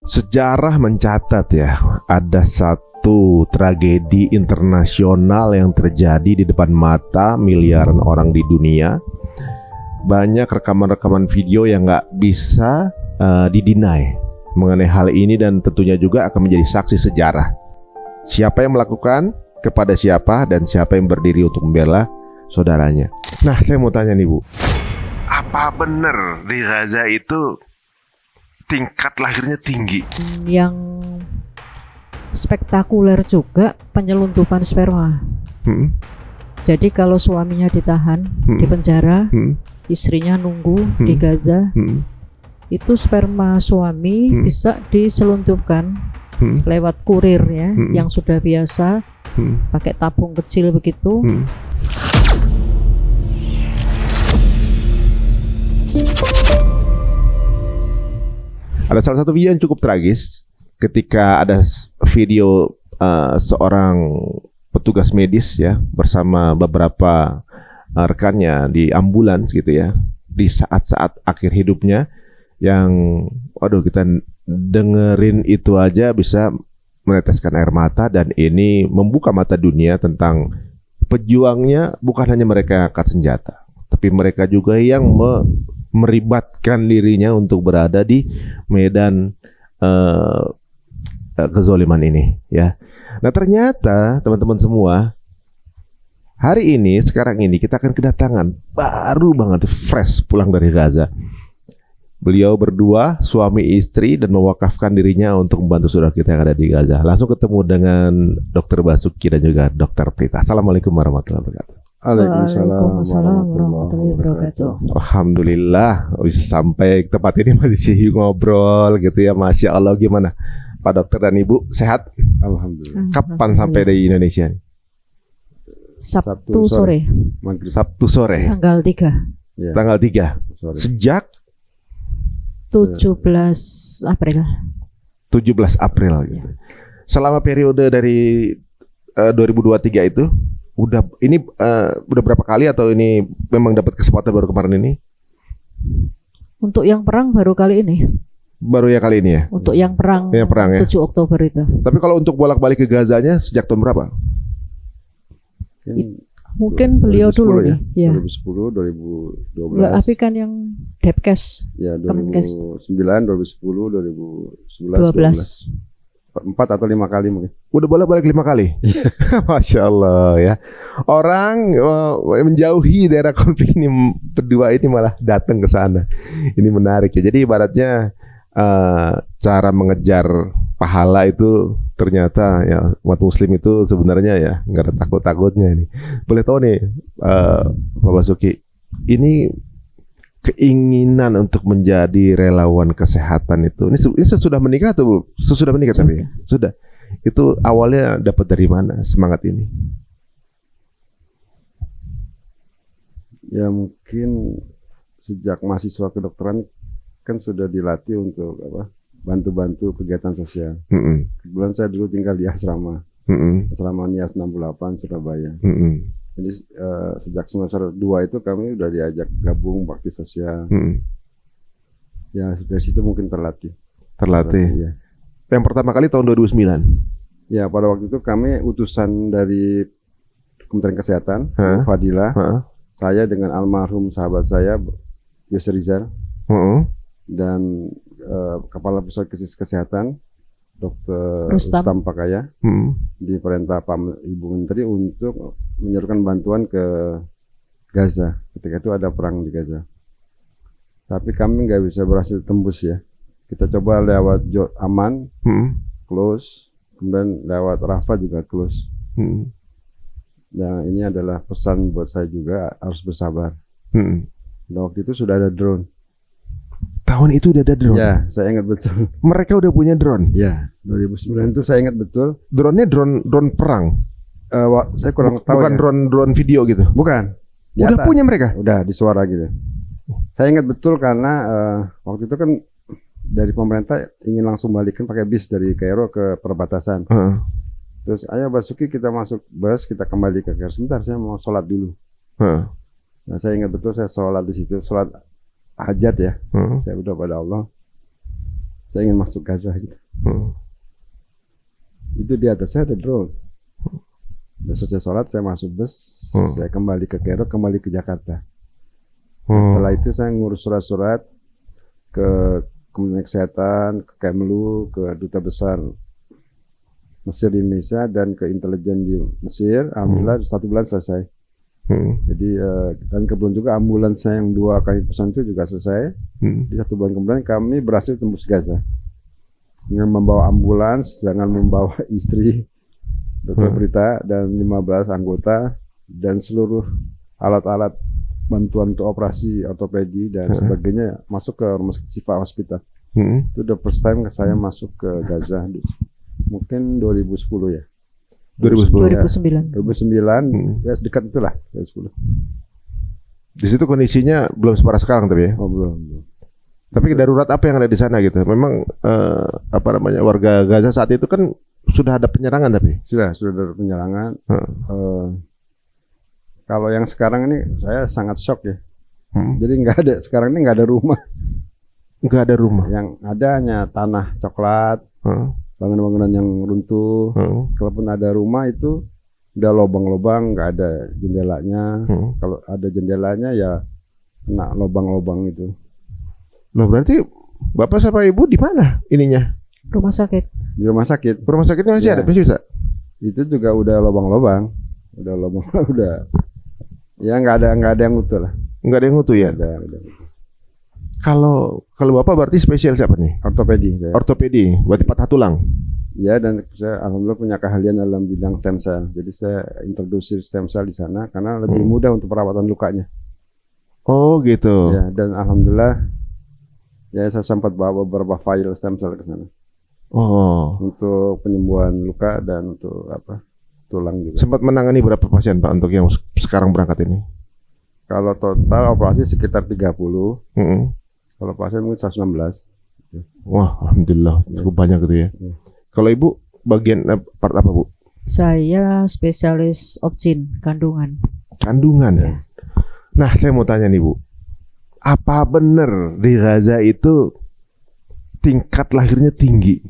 Sejarah mencatat ya, ada satu tragedi internasional yang terjadi di depan mata miliaran orang di dunia. Banyak rekaman-rekaman video yang nggak bisa didinai mengenai hal ini, dan tentunya juga akan menjadi saksi sejarah. Siapa yang melakukan, kepada siapa, dan siapa yang berdiri untuk membela saudaranya. Nah, saya mau tanya nih Bu, apa benar di Gaza itu tingkat lahirnya tinggi? Yang spektakuler juga penyelundupan sperma. Jadi kalau suaminya ditahan di penjara, istrinya nunggu di Gaza, itu sperma suami bisa diselundupkan lewat kurir ya, yang sudah biasa pakai tabung kecil begitu. Ada salah satu video yang cukup tragis ketika ada video seorang petugas medis ya bersama beberapa rekannya di ambulans gitu ya, di saat-saat akhir hidupnya, yang waduh, kita dengerin itu aja bisa meneteskan air mata, dan ini membuka mata dunia tentang pejuangnya. Bukan hanya mereka yang angkat senjata, tapi mereka juga yang meribatkan dirinya untuk berada di medan kezoliman ini ya. Nah, ternyata teman-teman semua, hari ini, sekarang ini kita akan kedatangan baru banget, fresh pulang dari Gaza. Beliau berdua, suami istri, dan mewakafkan dirinya untuk membantu saudara kita yang ada di Gaza. Langsung ketemu dengan Dr. Basuki dan juga Dr. Prita. Assalamualaikum warahmatullahi wabarakatuh. Waalaikumsalam warahmatullahi wabarakatuh. Alhamdulillah bisa sampai ke tempat ini, masih ngobrol gitu ya. Masya Allah. Gimana Pak Dokter dan Ibu, sehat? Alhamdulillah. Kapan sampai di Indonesia? Sabtu sore. Sabtu sore. Tanggal 3. Ya. Tanggal 3. Sore. Sejak 17 April. 17 April gitu. Selama periode dari 2023 itu udah berapa kali, atau ini memang dapat kesempatan baru kemarin ini? Untuk yang perang baru kali ini. Baru ya kali ini ya? Untuk yang perang, ya? 7 Oktober itu. Tapi kalau untuk bolak-balik ke Gazanya sejak tahun berapa? Mungkin beliau dulu ya? nih. Ya. 2010, 2012. Enggak, tapi kan yang Depkes. Ya, Kemenkes. 2009, 2010, 2011, 12. 4 atau 5 kali mungkin. Udah bolak-balik 5 kali? Masya Allah ya. Orang menjauhi daerah konflik ini berdua ini malah datang ke sana. Ini menarik ya. Jadi ibaratnya cara mengejar pahala itu ternyata ya, umat muslim itu sebenarnya ya nggak ada takut-takutnya ini. Boleh tahu nih Pak Basuki, ini keinginan untuk menjadi relawan kesehatan itu, ini sesudah menikah atau sesudah menikah? Tapi sudah. Itu awalnya dapat dari mana semangat ini? Ya mungkin sejak mahasiswa kedokteran kan sudah dilatih untuk bantu-bantu kegiatan sosial. Kebetulan saya dulu tinggal di asrama. Asrama Nias 68 Surabaya. Jadi sejak semester 2 itu kami udah diajak gabung bakti sosial. Ya dari situ mungkin terlatih. Ya. Yang pertama kali tahun 2009. Ya, pada waktu itu kami utusan dari Kementerian Kesehatan, Fadila. Saya dengan almarhum sahabat saya Yosef Rizal. Dan Kepala Pusat Kesehatan Dr. Rustam Pakaya, di perintah Pak Ibu Menteri untuk menyerukan bantuan ke Gaza. Ketika itu ada perang di Gaza. Tapi kami nggak bisa berhasil tembus ya. Kita coba lewat Aman, close, kemudian lewat Rafah juga close. Nah, ini adalah pesan buat saya juga, harus bersabar. Dan waktu itu sudah ada drone. Tahun itu udah ada drone? Ya, saya ingat betul. Mereka udah punya drone? Ya, 2009 itu saya ingat betul. Drone-nya drone perang? Saya kurang tahu. Bukan ya? drone video gitu? Bukan. Udah punya mereka? Udah, di suara gitu. Saya ingat betul karena waktu itu kan dari pemerintah ingin langsung balikin pakai bis dari Kairo ke perbatasan. Terus ayo Basuki kita masuk bus, kita kembali ke Kairo. Sebentar, saya mau sholat dulu. Nah, saya ingat betul saya sholat di situ, sholat hajat ya. Saya berdoa pada Allah. saya ingin masuk Gaza gitu. Itu di atas saya ada drone. Udah selesai sholat, saya masuk bus, saya kembali ke Kairo, kembali ke Jakarta. Setelah itu saya ngurus surat-surat ke Kementerian Kesehatan, ke Kemlu, ke Duta Besar Mesir di Indonesia, dan ke intelijen di Mesir. Alhamdulillah 1 bulan selesai. Jadi dan kebetulan juga ambulans saya yang 2 kali pesan itu juga selesai. Di 1 bulan kemudian kami berhasil tembus Gaza dengan membawa ambulans, dengan membawa istri Dokter Berita dan 15 anggota dan seluruh alat-alat bantuan untuk operasi ortopedi dan sebagainya masuk ke rumah sakit Sifa Hospital. Itu the first time saya masuk ke Gaza, mungkin 2010 ya. 2010. 2009 ya dekat itulah 2010. Di situ kondisinya belum separah sekarang tapi ya. Oh, belum. Tapi darurat apa yang ada di sana gitu? Memang warga Gaza saat itu kan sudah ada penyerangan tapi sudah ada penyerangan. Kalau yang sekarang ini saya sangat shock ya. Jadi sekarang ini nggak ada rumah. Nggak ada rumah. Yang ada hanya tanah coklat, bangunan-bangunan yang runtuh. Kalaupun ada rumah itu udah lobang-lobang, nggak ada jendelanya. Kalau ada jendelanya ya kena lobang-lobang itu. Loh, berarti Bapak sama Ibu di mana ininya? Rumah sakit. Di rumah sakit. Rumah sakitnya masih ada, masih bisa? Itu juga udah lobang-lobang. Udah ya nggak ada yang utuh lah. Nggak ada yang utuh ya? Ada. Kalau Bapak berarti spesial siapa nih? Ortopedi. Ortopedi, berarti patah tulang. Ya, dan saya alhamdulillah punya keahlian dalam bidang stem cell. Jadi saya introduksi stem cell di sana karena lebih mudah untuk perawatan lukanya. Oh gitu. Ya, dan alhamdulillah ya saya sempat bawa beberapa file stem cell ke sana. Oh. Untuk penyembuhan luka dan untuk tulang juga. Sempat menangani berapa pasien Pak untuk yang sekarang berangkat ini? Kalau total operasi sekitar 30. Kalau pasien mungkin 116. Wah, alhamdulillah cukup banyak gitu ya. Kalau Ibu bagian part apa Bu? Saya spesialis obgyn, kandungan. Kandungan ya. Nah, saya mau tanya nih Bu. Apa benar di Gaza itu tingkat lahirnya tinggi?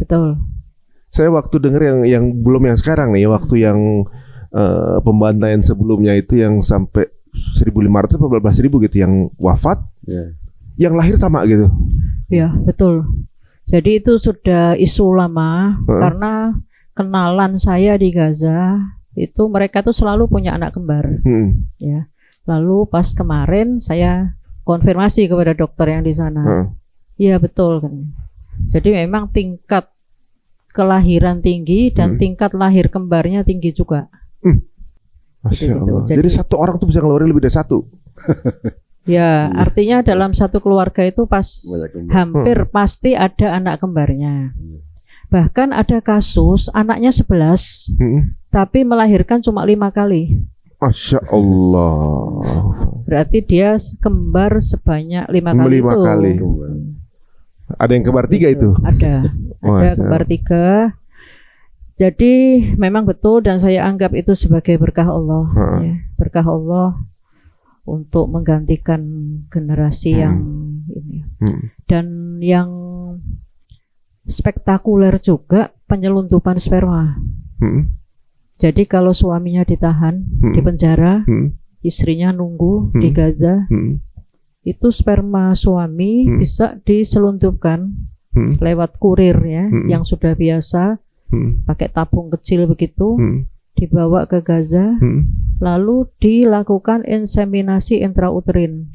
Betul. Saya waktu dengar yang belum yang sekarang nih, waktu yang pembantaian sebelumnya itu yang sampai 1.500 atau 12.000 gitu yang wafat. Yang lahir sama gitu. Ya, betul. Jadi itu sudah isu lama karena kenalan saya di Gaza itu mereka tuh selalu punya anak kembar. Ya. Lalu pas kemarin saya konfirmasi kepada dokter yang di sana. Iya betul kan. Jadi memang tingkat kelahiran tinggi dan tingkat lahir kembarnya tinggi juga. Masya Allah. Jadi satu orang tuh bisa ngeluarin lebih dari satu. Ya, artinya dalam satu keluarga itu hampir pasti ada anak kembarnya. Bahkan ada kasus anaknya 11, tapi melahirkan cuma 5 kali. Masya Allah. Berarti dia kembar sebanyak 5 kali itu. 5 kali. Ada yang kembar 3 itu? Ada kembar 3. Jadi memang betul dan saya anggap itu sebagai berkah Allah. Ya, berkah Allah untuk menggantikan generasi yang ini. Dan yang spektakuler juga penyelundupan sperma. Jadi kalau suaminya ditahan di penjara, istrinya nunggu di Gaza, itu sperma suami bisa diselundupkan lewat kurir ya, yang sudah biasa pakai tabung kecil begitu, dibawa ke Gaza, lalu dilakukan inseminasi intrauterin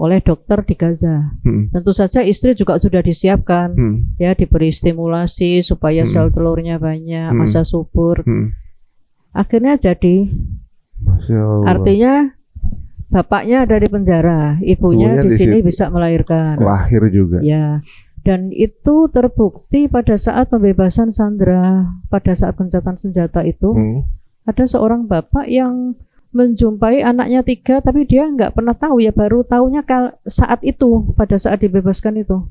oleh dokter di Gaza. Tentu saja istri juga sudah disiapkan, ya diberi stimulasi supaya sel telurnya banyak, masa subur. Akhirnya jadi, artinya bapaknya ada di penjara, ibunya di sini bisa melahirkan. Lahir juga. Ya. Dan itu terbukti pada saat pembebasan sandera, pada saat gencatan senjata itu, ada seorang bapak yang menjumpai anaknya 3, tapi dia nggak pernah tahu ya, baru tahunya saat itu, pada saat dibebaskan itu.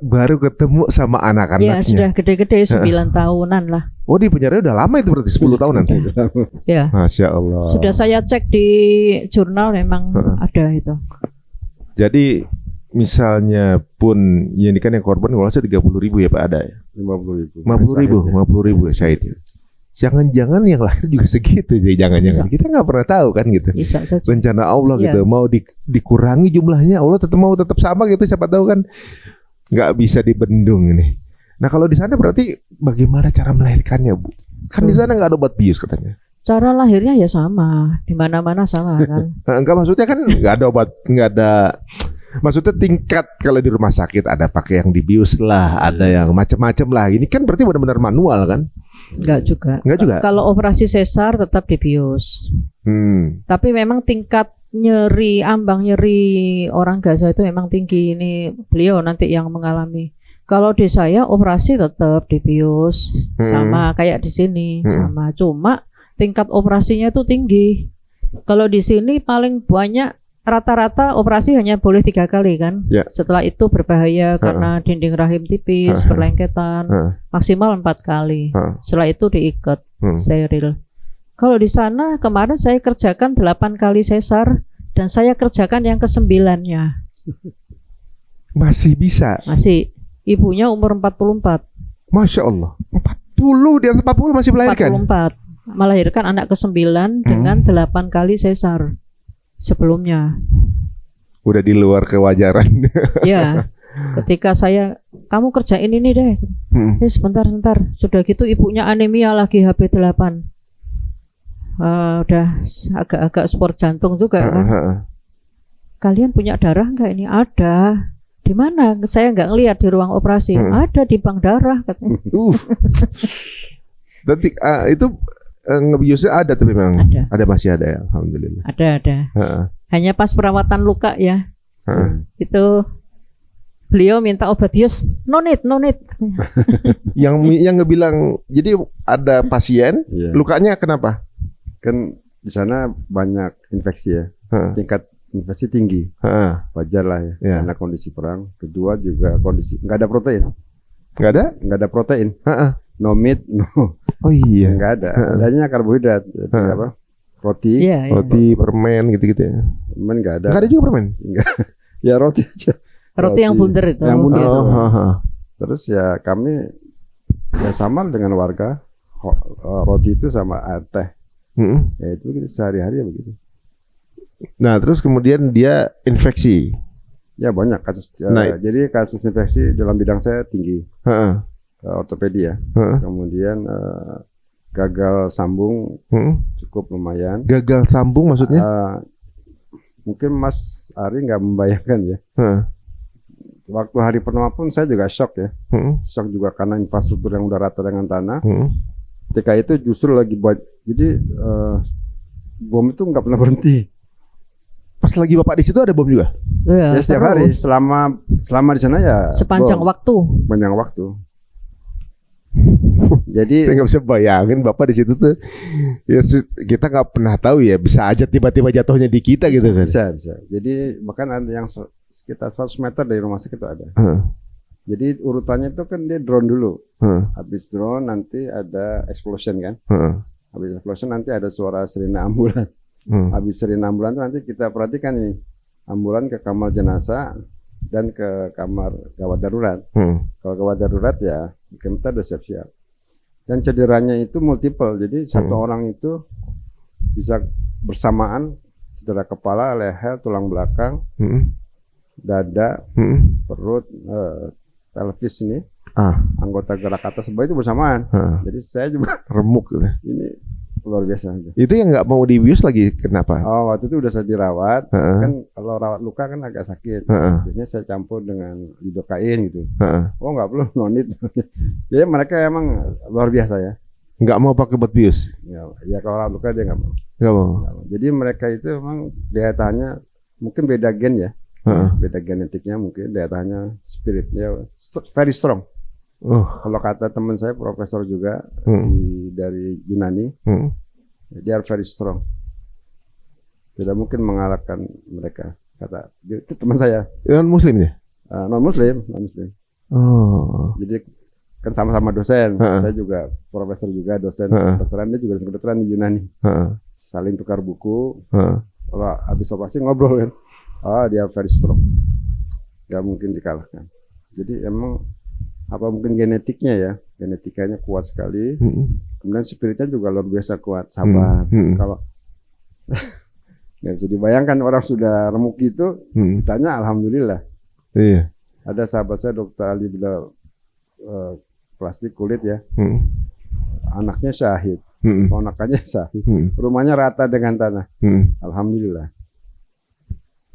Baru ketemu sama anak-anaknya. Ya sudah gede-gede 9 tahunan lah. Oh di penjara udah lama itu berarti 10 tahunan. Ya. Masya Allah. Sudah saya cek di jurnal memang ada itu. Jadi misalnya pun ya ini kan yang korban kalau saya 30.000 ya Pak ada ya. 50.000. 50.000 ya syahid ya. Jangan-jangan yang lahir juga segitu, jadi jangan-jangan kita nggak pernah tahu kan gitu. Bisa saja. Rencana Allah Iya. gitu, mau dikurangi jumlahnya, Allah tetap sama gitu, siapa tahu kan nggak bisa dibendung ini. Nah kalau di sana berarti bagaimana cara melahirkannya Bu? Kan di sana nggak ada obat bius katanya. Cara lahirnya ya sama, di mana-mana sama kan. Enggak maksudnya kan nggak ada obat, nggak ada. Maksudnya tingkat kalau di rumah sakit ada pakai yang dibius lah, ada yang macam-macam lah. Ini kan berarti benar-benar manual kan? Enggak juga. Enggak juga. Kalau operasi sesar tetap dibius. Tapi memang tingkat ambang nyeri orang Gaza itu memang tinggi. Ini beliau nanti yang mengalami. Kalau di saya operasi tetap dibius, sama kayak di sini, sama. Cuma tingkat operasinya itu tinggi. Kalau di sini paling banyak rata-rata operasi hanya boleh 3 kali kan. Ya. Setelah itu berbahaya karena dinding rahim tipis, perlengketan. Maksimal 4 kali. Setelah itu diikat, steril. Kalau di sana kemarin saya kerjakan 8 kali sesar dan saya kerjakan yang ke-9-nya. Masih bisa. Masih. Ibunya umur 44. Masya Allah. 40 di atas 40 masih melahirkan. 44. Melahirkan anak ke-9 dengan 8 kali sesar sebelumnya. Udah di luar kewajaran. Ya. Ketika kamu kerjain ini deh. Sebentar. Sudah gitu ibunya anemia lagi HB8. Udah agak-agak sport jantung juga kan. Kalian punya darah enggak ini? Ada. Di mana? Saya nggak ngelihat di ruang operasi. Ada di bank darah katanya. Nanti itu ngebiusnya ada tapi memang ada masih ada ya, alhamdulillah. Ada. Hanya pas perawatan luka ya. Itu beliau minta obat bius. No need. yang ngebilang jadi ada pasien lukanya kenapa? Kan di sana banyak infeksi ya. Tingkat infeksi tinggi, wajar lah ya, karena kondisi perang. Kedua juga kondisi nggak ada protein, nggak ada protein, no meat, no. Oh iya, nggak ada, adanya karbohidrat, apa? Roti, roti, permen gitu ya. Permen nggak ada. Nggak ada juga permen? Nggak, ya roti aja. Roti yang bundar itu. Yang bundar. Terus ya kami ya sama dengan warga, roti itu sama air teh, ya itu sehari-hari ya begitu. Nah terus kemudian dia infeksi. Ya banyak kasus. Jadi kasus infeksi dalam bidang saya tinggi. Ortopedi ya. Kemudian gagal sambung cukup lumayan. Gagal sambung maksudnya? Mungkin Mas Ari nggak membayangkan ya. Waktu hari pertama pun saya juga shock ya. Shock juga karena infrastruktur yang udah rata dengan tanah. Ketika itu justru lagi buat. Jadi bom itu nggak pernah berhenti. Pas lagi Bapak di situ ada bom juga? Ya setiap hari selama di sana ya sepanjang waktu. Jadi saya nggak bisa bayangin Bapak di situ tuh ya kita nggak pernah tahu ya, bisa aja tiba-tiba jatuhnya di kita gitu kan. Bisa. Jadi bahkan ada yang sekitar 100 meter dari rumah sakit itu ada. Jadi urutannya itu kan dia drone dulu. Habis drone nanti ada explosion kan. Habis explosion nanti ada suara sirine ambulan. Habis sirine ambulan nanti kita perhatikan nih, ambulan ke kamar jenazah dan ke kamar gawat darurat. Kalau gawat darurat ya kita udah siap-siap. Dan cederanya itu multiple, jadi satu orang itu bisa bersamaan cedera kepala, leher, tulang belakang, dada, perut, pelvis ini, anggota gerak atas bawah itu bersamaan. Jadi saya juga remuk gitu. Ini luar biasa. Itu yang nggak mau dibius lagi kenapa? Oh waktu itu udah saya dirawat, kan kalau rawat luka kan agak sakit. Biasanya saya campur dengan lidokain gitu. Oh nggak perlu, no need. Jadi mereka emang luar biasa ya. Nggak mau pakai obat bius? Ya kalau rawat luka dia nggak mau. Nggak mau. Jadi mereka itu emang daya tahannya mungkin beda gen ya, beda genetiknya mungkin daya tahannya spiritnya very strong. Kalau kata teman saya profesor juga dari Yunani, dia very strong. Tidak mungkin mengalahkan mereka. Kata itu teman saya. Non Muslim ya? Non Muslim. Jadi kan sama-sama dosen. Saya juga profesor juga dosen kedokteran, dia juga dosen kedokteran di Yunani. Saling tukar buku. Kalau habis operasi ngobrol kan. Dia very strong. nggak mungkin dikalahkan. Jadi emang apa mungkin genetiknya ya, genetikanya kuat sekali. Kemudian spiritnya juga luar biasa kuat, sabar. Kalau nggak bisa dibayangkan orang sudah remuk itu, ditanya alhamdulillah. Iya. Ada sahabat saya Dokter Ali Bilal, plastik kulit ya, anaknya syahid, ponakannya syahid, rumahnya rata dengan tanah, alhamdulillah.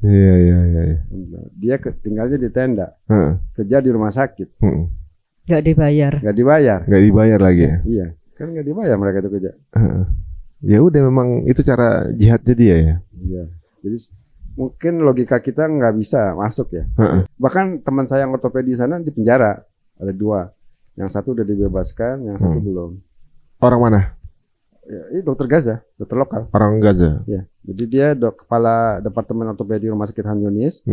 Iya. Dia tinggalnya di tenda, kerja di rumah sakit, Nggak dibayar. Nggak dibayar lagi ya? Iya, kan nggak dibayar mereka itu kerja. Ya udah, memang itu cara jihadnya dia ya. Iya, jadi mungkin logika kita nggak bisa masuk ya. Bahkan teman saya yang ortopedi sana di penjara, ada 2, yang satu udah dibebaskan, yang satu belum. Orang mana? Ya, ini dokter Gaza, dokter lokal. Orang Gaza. Ya, jadi dia kepala departemen ortopedi rumah sakit Han Yunis,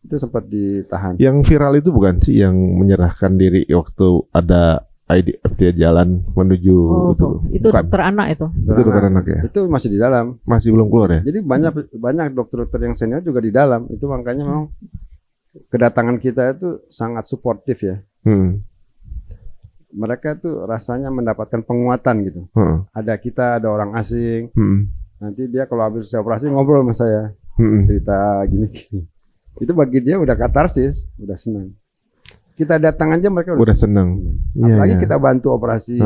itu sempat ditahan. Yang viral itu bukan sih yang menyerahkan diri waktu ada IDF dia jalan menuju itu dokter anak itu. Itu dokter anak ya. Itu masih di dalam. Masih belum keluar ya. Jadi banyak dokter-dokter yang senior juga di dalam. Itu makanya memang kedatangan kita itu sangat suportif ya. Mereka tuh rasanya mendapatkan penguatan gitu. Ada kita, ada orang asing. Nanti dia kalau habis operasi ngobrol sama saya, cerita gini-gini. Itu bagi dia udah katarsis, udah senang. Kita datang aja mereka udah senang. Apalagi kita bantu operasi.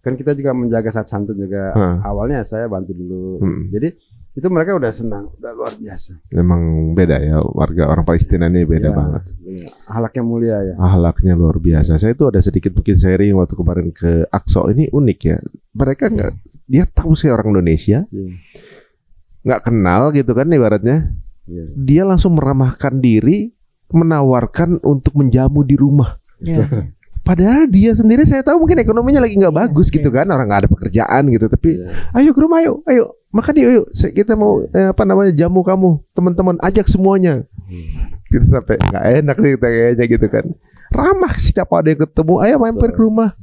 Kan kita juga menjaga santun juga. Awalnya saya bantu dulu. Jadi itu mereka udah senang, udah luar biasa. Memang beda ya, warga orang Palestina ini beda banget. Akhlaknya mulia ya. Akhlaknya luar biasa. Saya itu ada sedikit mungkin sharing waktu kemarin ke Aqsa, ini unik ya. Mereka nggak, dia tahu saya orang Indonesia, nggak kenal gitu kan ibaratnya. Dia langsung meramahkan diri, menawarkan untuk menjamu di rumah. Padahal dia sendiri saya tahu mungkin ekonominya lagi nggak bagus gitu kan, orang nggak ada pekerjaan gitu. Tapi ayo ke rumah, ayo makan yuk, kita mau jamu kamu, teman-teman ajak semuanya. Gitu sampai nggak enak nih kita kayaknya gitu kan. Ramah, setiap ada yang ketemu, ayo mampir ke rumah.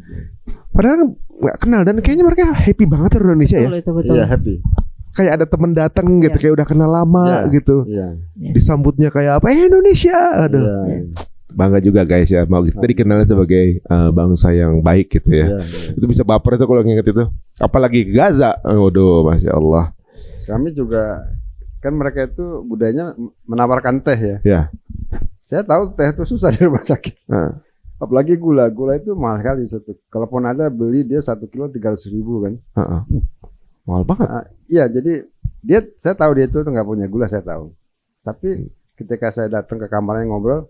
Padahal nggak kenal dan kayaknya mereka happy banget orang Indonesia ya. Betul. Iya, happy. Kayak ada teman datang gitu, kayak udah kenal lama gitu. Disambutnya kayak apa? Indonesia. Aduh. Bangga juga guys ya, mau kita dikenal sebagai bangsa yang baik gitu ya. Itu bisa baper itu kalau nginget itu. Apalagi Gaza. Waduh, Masya Allah. Kami juga kan mereka itu budayanya menawarkan teh ya. Saya tahu teh itu susah di rumah sakit. Apalagi gula itu mahal sekali satu. Kalaupun ada beli dia 1 kilo 300.000 kan. Mahal banget. Iya, jadi saya tahu dia itu nggak punya gula, saya tahu. Tapi ketika saya datang ke kamarnya ngobrol,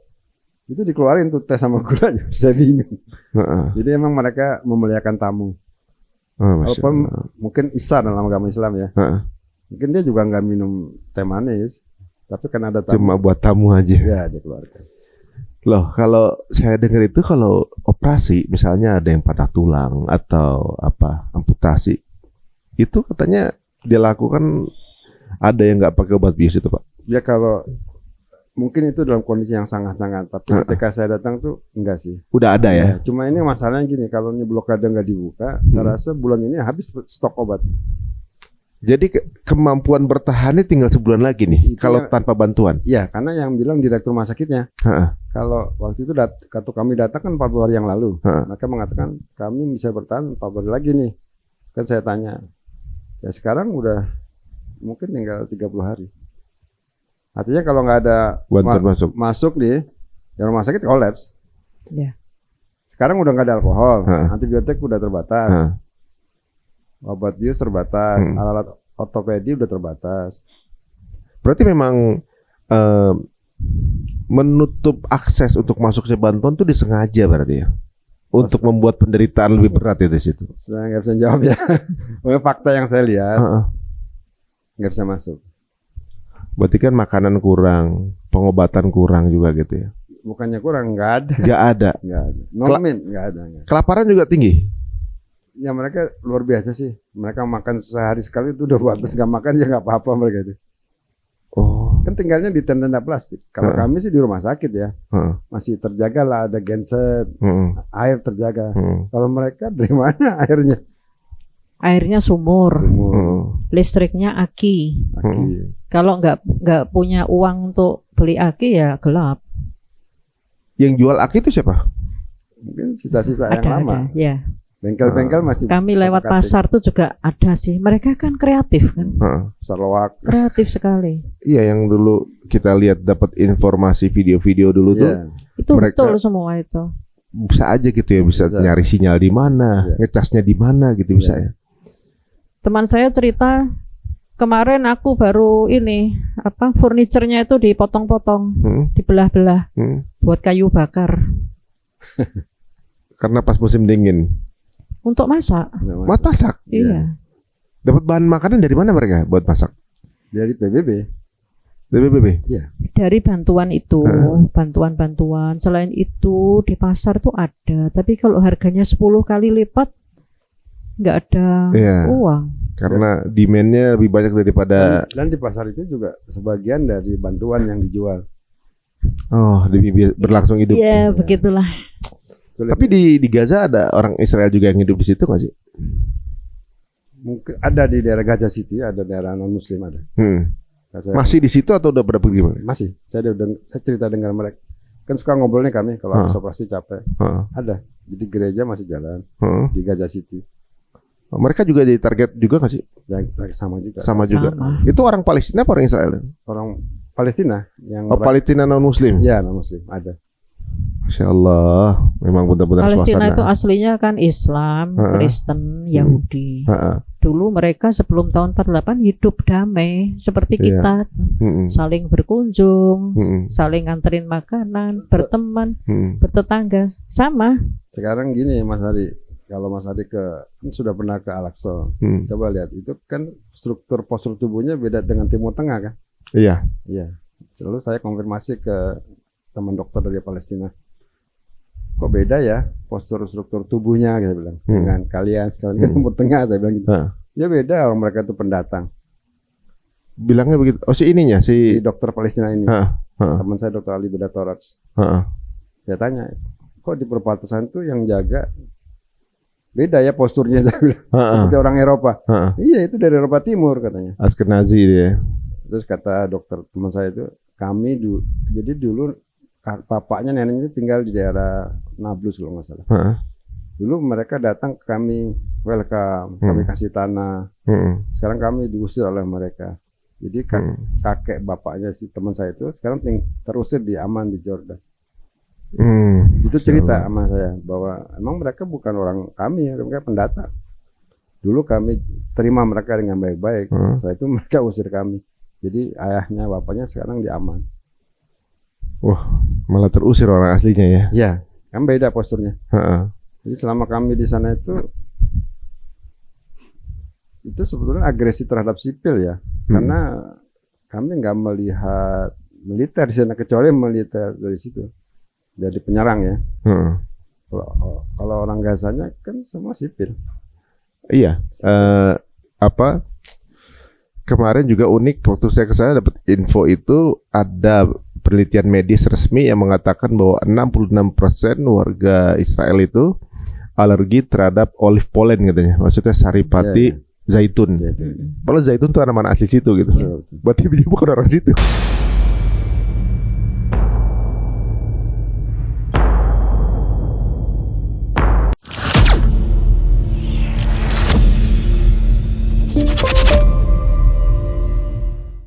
itu dikeluarin tuh teh sama gulanya. Saya bingung. Jadi emang mereka memuliakan tamu. Walaupun mungkin Isa dalam agama Islam ya. Mungkin dia juga nggak minum teh manis, tapi kan ada tamu. Cuma buat tamu aja. Ya, dikeluarkan. Loh, kalau saya dengar itu kalau operasi misalnya ada yang patah tulang atau amputasi, itu katanya dia lakukan ada yang nggak pakai obat bius itu Pak? Ya kalau mungkin itu dalam kondisi yang sangat-sangat, tapi ketika saya datang tuh enggak sih. Udah ada ya? Cuma ini masalahnya gini, kalau ini blokade nggak dibuka, saya rasa bulan ini habis stok obat. Jadi kemampuan bertahannya tinggal sebulan lagi nih, kalau tanpa bantuan? Iya, karena yang bilang direktur rumah sakitnya. Kalau waktu itu waktu kami datang kan 40 hari yang lalu, mereka mengatakan kami bisa bertahan 40 hari lagi nih. Kan saya tanya, ya sekarang udah mungkin tinggal 30 hari. Artinya kalau nggak ada masuk nih, ya rumah sakit kolaps. Sekarang udah nggak ada alkohol, antibiotik udah terbatas, obat bius terbatas, alat ortopedi udah terbatas. Berarti memang menutup akses untuk masuknya bantuan itu disengaja berarti ya? Untuk membuat penderitaan lebih berat itu di situ. Saya nggak bisa jawab ya. Fakta yang saya lihat nggak bisa masuk. Berarti kan makanan kurang, pengobatan kurang juga gitu ya? Bukannya kurang, nggak ada. Nggak ada. Nggak ada. Kelaparan juga tinggi. Ya mereka luar biasa sih. Mereka makan sehari sekali itu udah bagus. Nggak makan ya nggak apa-apa mereka itu. Kan tinggalnya di tenda plastik. Kalau kami sih di rumah sakit ya, masih terjaga lah, ada genset, air terjaga. Kalau mereka dari mana airnya? Airnya sumur. Listriknya aki. Kalau nggak punya uang untuk beli aki ya gelap. Yang jual aki itu siapa? Mungkin sisa-sisa yang lama. Ada, ya. Bengkel-bengkel masih. Kami lewat otak-atik. pasar tuh juga ada sih. Mereka kan kreatif kan, Pasar loak. kreatif sekali. Iya, yang dulu kita lihat dapat informasi video-video dulu tuh Iya. Itu Mereka- betul semua itu. bisa aja gitu ya, bisa Bisa. nyari sinyal di mana, Iya. ngecasnya di mana gitu bisa ya. Teman saya cerita kemarin aku baru ini furniturnya itu dipotong-potong, dibelah-belah buat kayu bakar Karena pas musim dingin. untuk masak. Buat masak. Iya. Dapat bahan makanan dari mana mereka buat masak? Dari PBB. Dari BBB. Dari bantuan itu, bantuan-bantuan. Selain itu di pasar tuh ada, tapi kalau harganya 10 kali lipat nggak ada Iya. uang. Karena demand-nya lebih banyak daripada Dan di pasar itu juga sebagian dari bantuan yang dijual. berlangsung hidup. Iya, begitulah. Sulit. Tapi di Gaza ada orang Israel juga yang hidup di situ nggak sih? Mungkin ada di daerah Gaza City, ada daerah non Muslim ada. Saya- Masih di situ atau udah pada pergi gimana? masih. Saya cerita dengan mereka. Kan suka ngobrolnya kami kalau habis operasi capek. Ada. Jadi gereja masih jalan di Gaza City. Mereka juga jadi target juga nggak sih? Yang sama juga. Sama juga. Sama. Itu orang Palestina apa orang Israel? Orang Palestina yang Palestina non Muslim. ya non Muslim ada. Masya Allah, memang benar-benar Palestina itu suasana. aslinya kan Islam, Kristen, Yahudi. Dulu mereka sebelum tahun 48 hidup damai seperti Iya. kita, saling berkunjung, saling nganterin makanan, berteman, bertetangga, sama. Sekarang gini Mas Hari, kalau Mas Hari kan sudah pernah ke Al-Aqsa, coba lihat itu kan struktur postur tubuhnya beda dengan Timur Tengah kan? Iya. Iya. Lalu saya konfirmasi ke teman dokter dari Palestina, kok beda ya postur struktur tubuhnya, saya bilang, dengan kalian ke Timur Tengah, saya bilang gitu. Ya beda, orang mereka itu pendatang. Bilangnya begitu. Oh si ininya Si si. dokter Palestina ini, teman saya dokter Ali Bedatoraks. Saya tanya, kok di perbatasan tuh yang jaga beda ya posturnya, saya bilang, seperti orang Eropa. Iya, itu dari Eropa Timur katanya. Askenazi dia. Terus kata dokter teman saya itu, kami jadi dulu bapaknya neneknya tinggal di daerah Nablus kalau nggak salah. Dulu mereka datang ke kami, welcome, kami kasih tanah. Sekarang kami diusir oleh mereka. Jadi kakek bapaknya si teman saya itu sekarang terusir di Aman di Jordan. Itu cerita sama saya bahwa emang mereka bukan orang kami, mereka pendatang. Dulu kami terima mereka dengan baik-baik. Setelah itu mereka usir kami. Jadi ayahnya, bapaknya sekarang di Aman. Wah, malah terusir orang aslinya ya. Ya, kan beda posturnya. Jadi selama kami di sana itu sebetulnya agresi terhadap sipil ya, karena kami nggak melihat militer di sana kecuali militer dari situ, dari penyerang ya. Kalau orang Gazanya kan semua sipil. Iya. Kemarin juga unik waktu saya ke sana dapat info itu ada penelitian medis resmi yang mengatakan bahwa 66% warga Israel itu alergi terhadap olive pollen katanya. Maksudnya saripati zaitun. Padahal zaitun itu tanaman asli situ gitu. Berarti dia bukan orang situ.